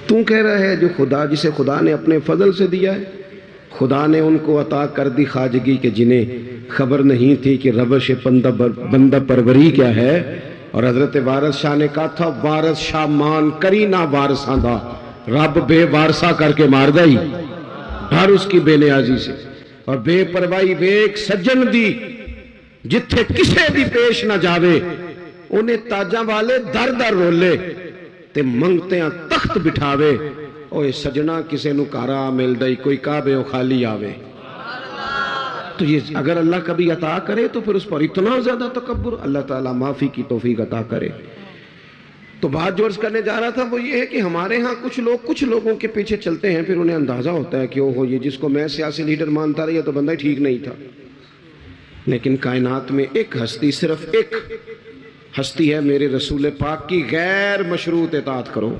تو کہہ رہا ہے جو خدا جسے خدا نے اپنے فضل سے دیا ہے، خدا نے ان کو عطا کر دی خواجگی کہ جنہیں خبر نہیں تھی کہ روش بندہ پروری کیا ہے۔ اور حضرت وارث شاہ نے کہا تھا وارث شاہ مان کری نہ وارثاں دا، رب بے وارثہ کر کے مار دائی ڈر اس کی بے نیازی سے۔ اور بے پروائی ویک سجن دی جتھے کسے دی پیش نہ جاوے، انہیں تاجاں والے در در رولے تے منگتیاں تخت بٹھاوے، اوہ سجنا کسے نو کارا مل دائی کوئی کعبے و خالی آوے۔ تو یہ اگر اللہ کبھی عطا کرے تو پھر اس پر اتنا زیادہ تکبر، اللہ تعالیٰ معافی کی توفیق عطا کرے۔ تو بات جو عرض کرنے جا رہا تھا وہ یہ ہے کہ ہمارے ہاں کچھ لوگوں کے پیچھے چلتے ہیں، پھر انہیں اندازہ ہوتا ہے کہ اوہ یہ جس کو میں سیاسی لیڈر مانتا رہا یہ تو بندہ ہی ٹھیک نہیں تھا۔ لیکن کائنات میں ایک ہستی، صرف ایک ہستی ہے میرے رسول پاک کی، غیر مشروط اطاعت کرو۔